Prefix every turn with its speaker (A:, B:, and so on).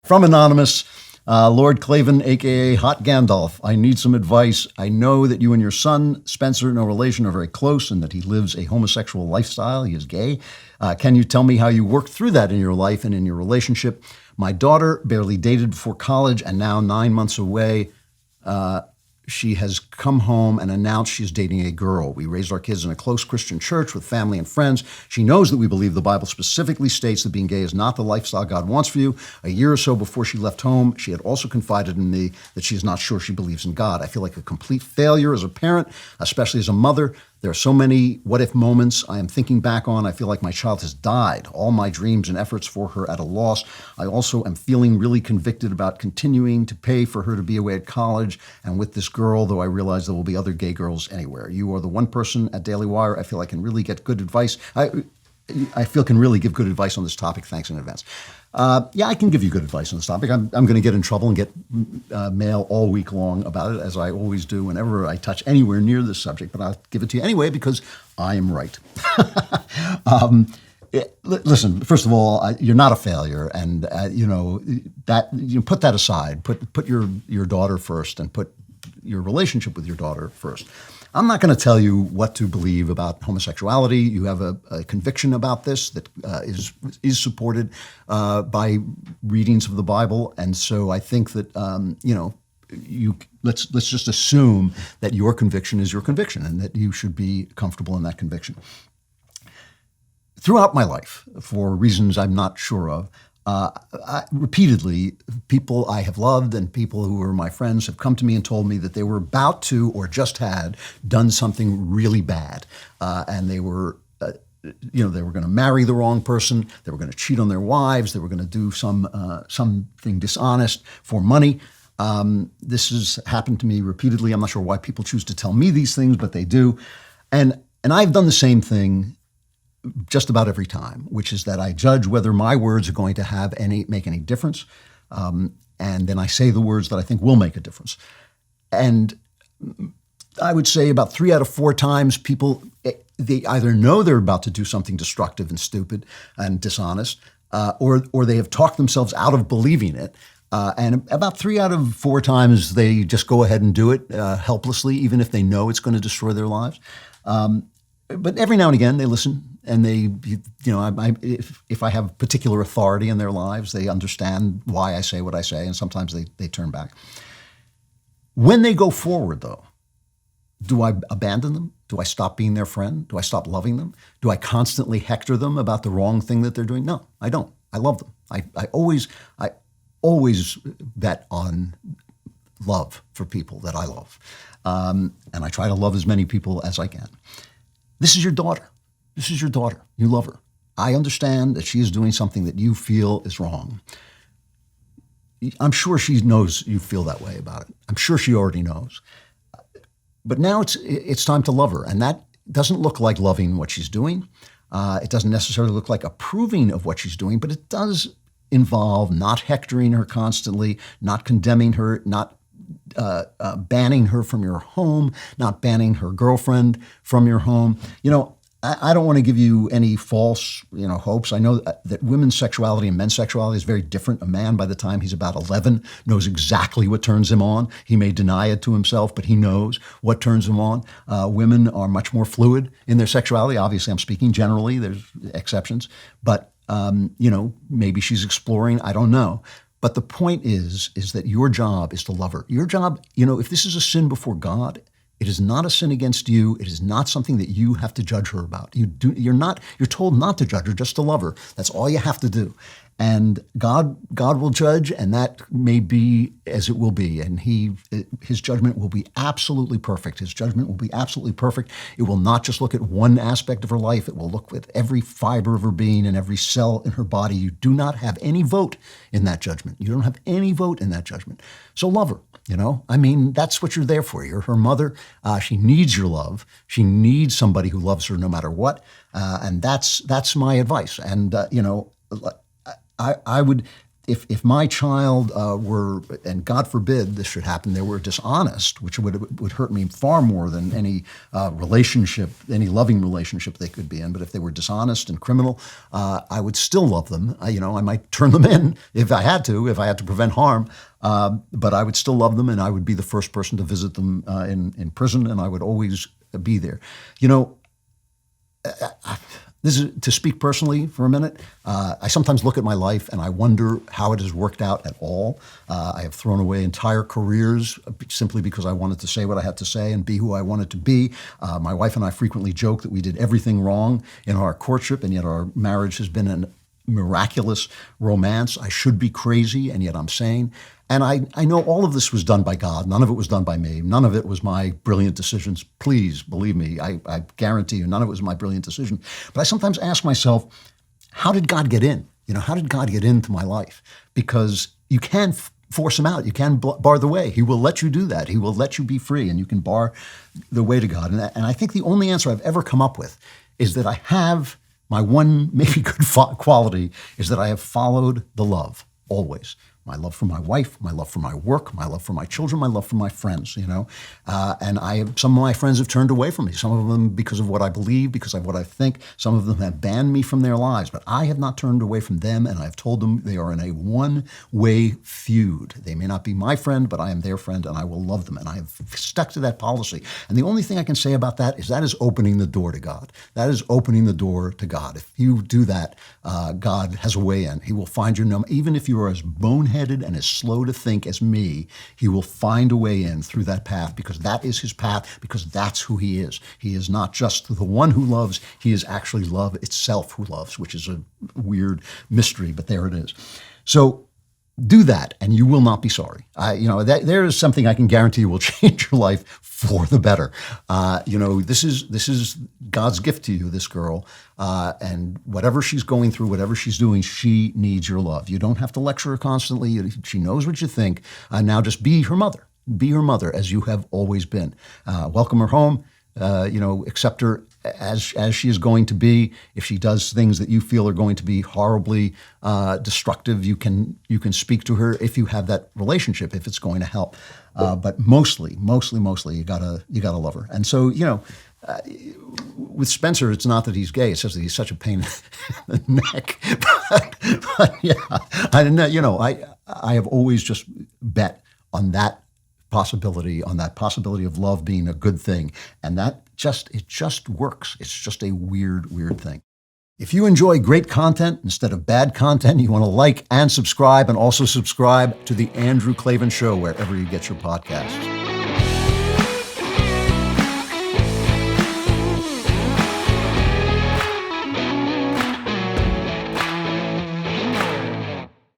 A: From Anonymous, Lord Klavan, a.k.a. Hot Gandalf, I need some advice. I know that you and your son, Spencer, no relation, are very close and that he lives a homosexual lifestyle. He is gay. Can you tell me how you worked through that in your life and in your relationship? My daughter barely dated before college and now 9 months away. She has come home and announced she's dating a girl. We raised our kids in a close Christian church with family and friends. She knows that we believe the Bible specifically states that being gay is not the lifestyle God wants for you. A year or so before she left home, she had also confided in me that she is not sure she believes in God. I feel like a complete failure as a parent, especially as a mother. There are so many what-if moments I am thinking back on. I feel like my child has died. All my dreams and efforts for her at a loss. I also am feeling really convicted about continuing to pay for her to be away at college and with this girl, though I realize there will be other gay girls anywhere. You are the one person at Daily Wire I feel I can really get good advice. I feel can really give good advice on this topic. Thanks in advance. Yeah, I can give you good advice on this topic. I'm going to get in trouble and get mail all week long about it, as I always do whenever I touch anywhere near this subject, but I'll give it to you anyway because I am right. Listen, first of all, you're not a failure, and put that aside. Put your daughter first, and put your relationship with your daughter first. I'm not going to tell you what to believe about homosexuality. You have a conviction about this that is supported by readings of the Bible, and so I think that let's just assume that your conviction is your conviction, and that you should be comfortable in that conviction. Throughout my life, for reasons I'm not sure of, repeatedly, people I have loved and people who were my friends have come to me and told me that they were about to or just had done something really bad, and they were they were going to marry the wrong person, they were going to cheat on their wives, they were going to do something dishonest for money. This has happened to me repeatedly. I'm not sure why people choose to tell me these things, but they do, and I've done the same thing just about every time, which is that I judge whether my words are going to make any difference, and then I say the words that I think will make a difference. And I would say about 3 out of 4 times people, they either know they're about to do something destructive and stupid and dishonest, or they have talked themselves out of believing it. And about 3 out of 4 times they just go ahead and do it helplessly, even if they know it's going to destroy their lives. But every now and again they listen, and if I have particular authority in their lives, they understand why I say what I say, and sometimes they turn back. When they go forward, though, do I abandon them? Do I stop being their friend? Do I stop loving them? Do I constantly hector them about the wrong thing that they're doing? No, I don't. I love them. I always bet on love for people that I love, and I try to love as many people as I can. This is your daughter. This is your daughter. You love her. I understand that she is doing something that you feel is wrong. I'm sure she knows you feel that way about it. I'm sure she already knows. But now it's time to love her, and that doesn't look like loving what she's doing. It doesn't necessarily look like approving of what she's doing, but it does involve not hectoring her constantly, not condemning her, not banning her from your home, not banning her girlfriend from your home. I don't want to give you any false, hopes. I know that women's sexuality and men's sexuality is very different. A man, by the time he's about 11, knows exactly what turns him on. He may deny it to himself, but he knows what turns him on. Women are much more fluid in their sexuality. Obviously, I'm speaking generally. There's exceptions. But, maybe she's exploring. I don't know. But the point is that your job is to love her. Your job, if this is a sin before God, it is not a sin against you. It is not something that you have to judge her about. You're told not to judge her, just to love her. That's all you have to do. And God will judge, and that may be as it will be. And his judgment will be absolutely perfect. His judgment will be absolutely perfect. It will not just look at one aspect of her life. It will look at every fiber of her being and every cell in her body. You do not have any vote in that judgment. You don't have any vote in that judgment. So love her. That's what you're there for. You're her mother. She needs your love. She needs somebody who loves her no matter what. And that's my advice. And, I would if my child were, and God forbid this should happen, they were dishonest, which would hurt me far more than any relationship, any loving relationship they could be in. But if they were dishonest and criminal, I would still love them. I might turn them in if I had to prevent harm. But I would still love them, and I would be the first person to visit them in prison, and I would always be there. This is to speak personally for a minute. I sometimes look at my life and I wonder how it has worked out at all. I have thrown away entire careers simply because I wanted to say what I had to say and be who I wanted to be. My wife and I frequently joke that we did everything wrong in our courtship, and yet our marriage has been an miraculous romance. I should be crazy, and yet I'm sane. And I know all of this was done by God. None of it was done by me. None of it was my brilliant decisions. Please believe me. I guarantee you, none of it was my brilliant decision. But I sometimes ask myself, how did God get in? How did God get into my life? Because you can't force him out. You can bar the way. He will let you do that. He will let you be free, and you can bar the way to God. And I think the only answer I've ever come up with is that I have, my one maybe good quality is that I have followed the love always. My love for my wife, my love for my work, my love for my children, my love for my friends, And some of my friends have turned away from me, some of them because of what I believe, because of what I think. Some of them have banned me from their lives, but I have not turned away from them, and I've told them they are in a one-way feud. They may not be my friend, but I am their friend, and I will love them, and I have stuck to that policy. And the only thing I can say about that is opening the door to God. That is opening the door to God. If you do that, God has a way in. He will find your number. Even if you are as boneheaded and as slow to think as me, he will find a way in through that path, because that is his path, because that's who he is. He is not just the one who loves, he is actually love itself who loves, which is a weird mystery, but there it is. So do that, and you will not be sorry. There is something I can guarantee you will change your life for the better. This is God's gift to you, this girl, and whatever she's going through, whatever she's doing, she needs your love. You don't have to lecture her constantly. She knows what you think. Now just be her mother. Be her mother as you have always been. Welcome her home. Accept her as she is going to be. If she does things that you feel are going to be horribly destructive, you can speak to her if you have that relationship, if it's going to help. But mostly, you gotta love her. And so, with Spencer, it's not that he's gay; it's just that he's such a pain in the neck. But yeah, I have always just bet on that possibility of love being a good thing. And it just works. It's just a weird thing. If you enjoy great content instead of bad content, you want to like and subscribe, and also subscribe to The Andrew Klavan Show wherever you get your podcasts.